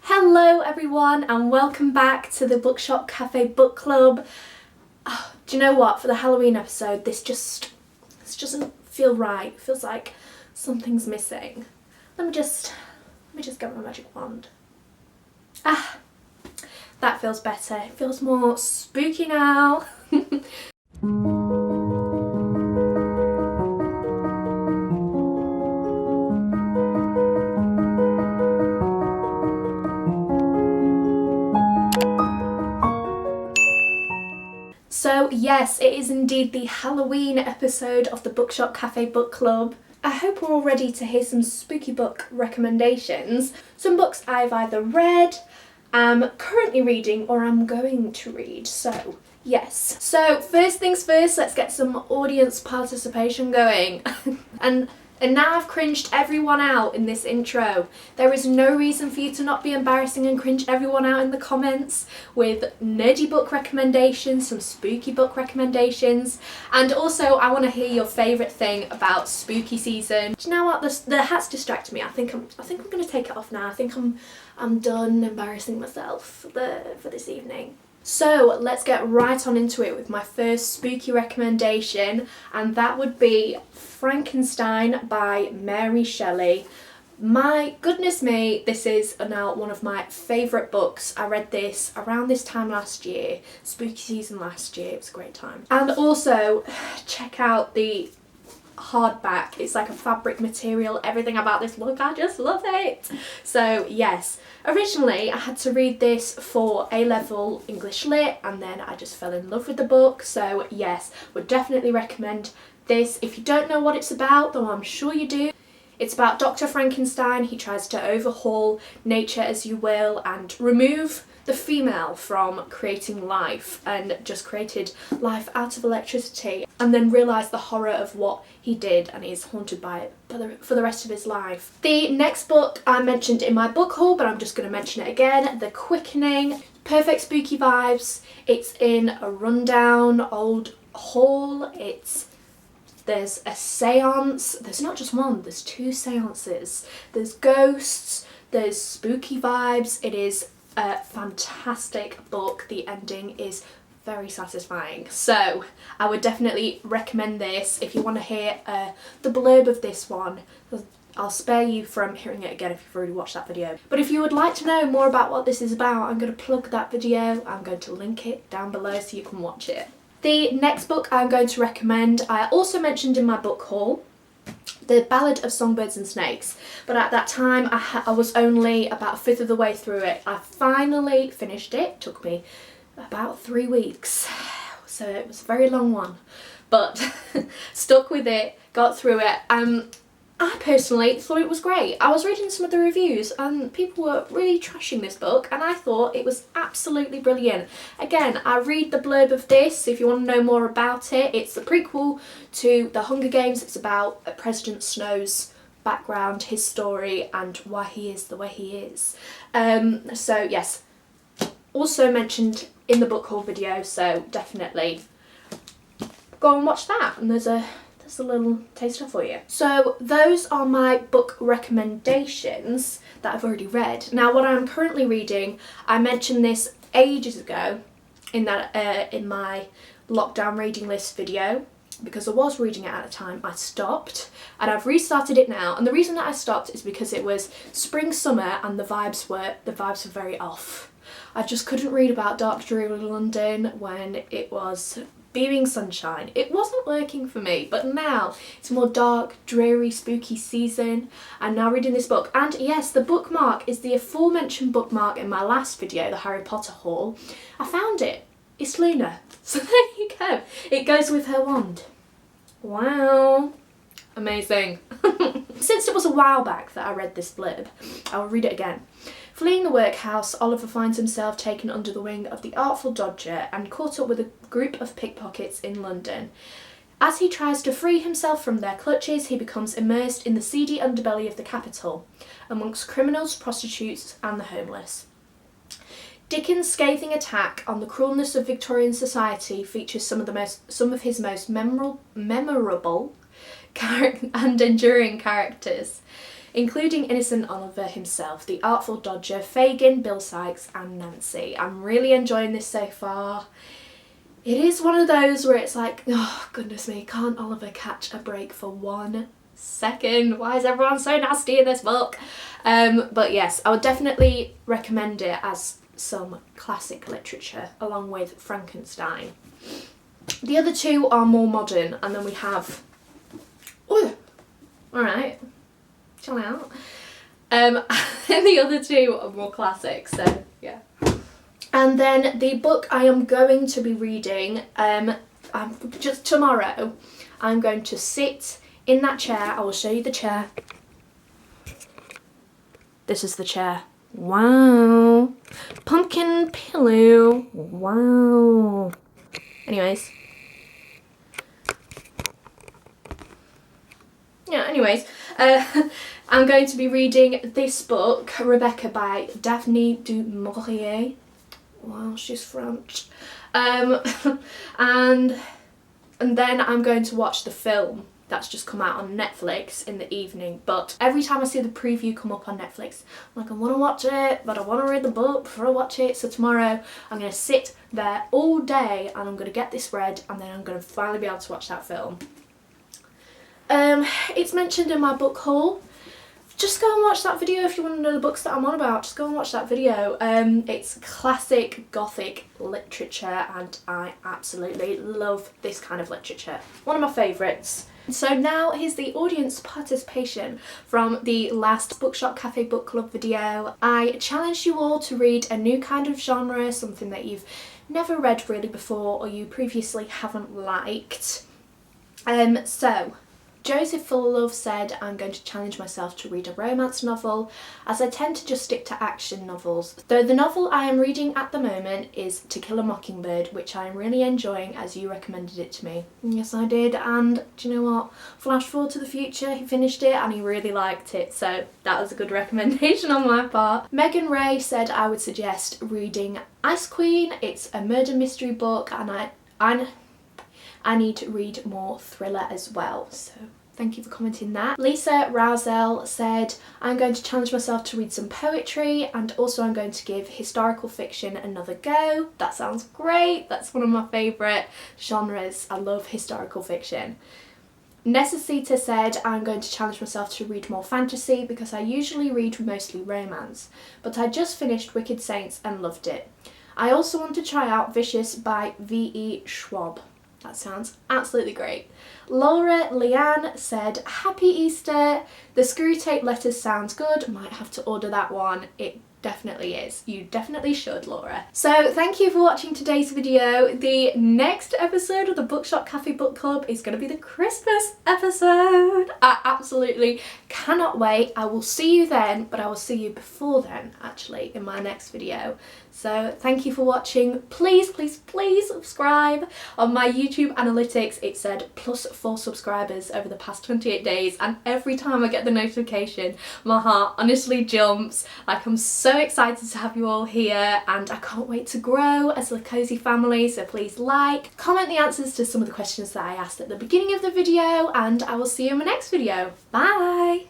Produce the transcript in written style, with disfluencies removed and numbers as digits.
Hello everyone and welcome back to the Bookshop Cafe Book Club. Oh, do you know what? For the Halloween episode, this doesn't feel right. It feels like something's missing. Let me just get my magic wand. Ah, that feels better. It feels more spooky now. So yes, it is indeed the Halloween episode of the Bookshop Cafe Book Club. I hope we're all ready to hear some spooky book recommendations. Some books I've either read, am currently reading, or I'm going to read. So yes. So first things first, let's get some audience participation going. And now I've cringed everyone out in this intro. There is no reason for you to not be embarrassing and cringe everyone out in the comments with nerdy book recommendations, some spooky book recommendations, and also I want to hear your favourite thing about spooky season. Do you know what? The hat's distracted me. I think I'm going to take it off now. I think I'm done embarrassing myself for this evening. So let's get right on into it with my first spooky recommendation, and that would be Frankenstein by Mary Shelley. My goodness me, this is now one of my favourite books. I read this around this time last year, spooky season last year. It was a great time. And also check out the hardback. It's like a fabric material. Everything about this book, I just love it. So yes, originally I had to read this for A-level English Lit, and then I just fell in love with the book. So yes, would definitely recommend this. If you don't know what it's about, though I'm sure you do, it's about Dr. Frankenstein. He tries to overhaul nature, as you will, and remove the female from creating life, and just created life out of electricity, and then realised the horror of what he did, and is haunted by it for the rest of his life. The next book I mentioned in my book haul, but I'm just going to mention it again, The Quickening. Perfect spooky vibes. It's in a rundown old hall. There's a seance. There's not just one, there's two seances. There's ghosts, there's spooky vibes. It is a fantastic book. The ending is very satisfying. So I would definitely recommend this. If you want to hear the blurb of this one, I'll spare you from hearing it again if you've already watched that video. But if you would like to know more about what this is about, I'm going to plug that video. I'm going to link it down below so you can watch it. The next book I'm going to recommend, I also mentioned in my book haul, The Ballad of Songbirds and Snakes, but at that time I was only about a fifth of the way through it. I finally finished it. It took me about 3 weeks, so it was a very long one, but stuck with it, got through it. I personally thought it was great. I was reading some of the reviews and people were really trashing this book, and I thought it was absolutely brilliant. Again, I read the blurb of this if you want to know more about it. It's the prequel to The Hunger Games. It's about President Snow's background, his story, and why he is the way he is. So yes, also mentioned in the book haul video, so definitely go and watch that, and there's a little taster for you. So those are my book recommendations that I've already read. Now what I'm currently reading, I mentioned this ages ago in my lockdown reading list video, because I was reading it at a time. I stopped and I've restarted it now, and the reason that I stopped is because it was spring, summer, and the vibes were very off. I just couldn't read about dark, dreary London when it was beaming sunshine. It wasn't working for me, but now it's more dark, dreary, spooky season. I'm now reading this book, and yes, the bookmark is the aforementioned bookmark in my last video, the Harry Potter haul. I found it. It's Luna. So there you go. It goes with her wand. Wow. Amazing. Since it was a while back that I read this blurb, I'll read it again. Fleeing the workhouse, Oliver finds himself taken under the wing of the artful Dodger and caught up with a group of pickpockets in London. As he tries to free himself from their clutches, he becomes immersed in the seedy underbelly of the capital, amongst criminals, prostitutes, and the homeless. Dickens' scathing attack on the cruelness of Victorian society features some of his most memorable and enduring characters. including Innocent Oliver himself, The Artful Dodger, Fagin, Bill Sykes and Nancy. I'm really enjoying this so far. It is one of those where it's like, oh goodness me, can't Oliver catch a break for 1 second? Why is everyone so nasty in this book? But yes, I would definitely recommend it as some classic literature along with Frankenstein. The other two are more modern, and then we have, oh, alright, chill out. And the other two are more classic, so yeah. And then the book I am going to be reading, just tomorrow, I'm going to sit in that chair. I will show you the chair. This is the chair. Wow. Pumpkin pillow. Wow. Anyways. Yeah, anyways. I'm going to be reading this book, Rebecca, by Daphne du Maurier. Wow, she's French. And then I'm going to watch the film that's just come out on Netflix in the evening. But every time I see the preview come up on Netflix, I'm like, I want to watch it, but I want to read the book before I watch it. So tomorrow I'm going to sit there all day and I'm going to get this read, and then I'm going to finally be able to watch that film. It's mentioned in my book haul. Just go and watch that video if you want to know the books that I'm on about. Just go and watch that video. It's classic gothic literature and I absolutely love this kind of literature. One of my favourites. So now here's the audience participation from the last Bookshop Cafe Book Club video. I challenged you all to read a new kind of genre, something that you've never read really before or you previously haven't liked. So Joseph Fullilove said, I'm going to challenge myself to read a romance novel, as I tend to just stick to action novels. Though the novel I am reading at the moment is To Kill a Mockingbird, which I am really enjoying as you recommended it to me. Yes, I did, and do you know what? Flash forward to the future, he finished it and he really liked it, so that was a good recommendation on my part. Megan Ray said I would suggest reading Ice Queen. It's a murder mystery book and I need to read more thriller as well, so thank you for commenting that. Lisa Rousell said, I'm going to challenge myself to read some poetry and also I'm going to give historical fiction another go. That sounds great, that's one of my favourite genres. I love historical fiction. Necessita said, I'm going to challenge myself to read more fantasy because I usually read mostly romance, but I just finished Wicked Saints and loved it. I also want to try out Vicious by V.E. Schwab. That sounds absolutely great. Laura Leanne said, Happy Easter. The Screwtape Letters sounds good. Might have to order that one. It definitely is. You definitely should, Laura. So thank you for watching today's video. The next episode of the Bookshop Cafe Book Club is going to be the Christmas episode. I absolutely cannot wait. I will see you then, but I will see you before then, actually, in my next video. So thank you for watching. Please, please, please subscribe. On my YouTube analytics, it said +4 subscribers over the past 28 days. And every time I get the notification, my heart honestly jumps. Like, I'm so excited to have you all here and I can't wait to grow as a cozy family. So please like, comment the answers to some of the questions that I asked at the beginning of the video, and I will see you in my next video. Bye.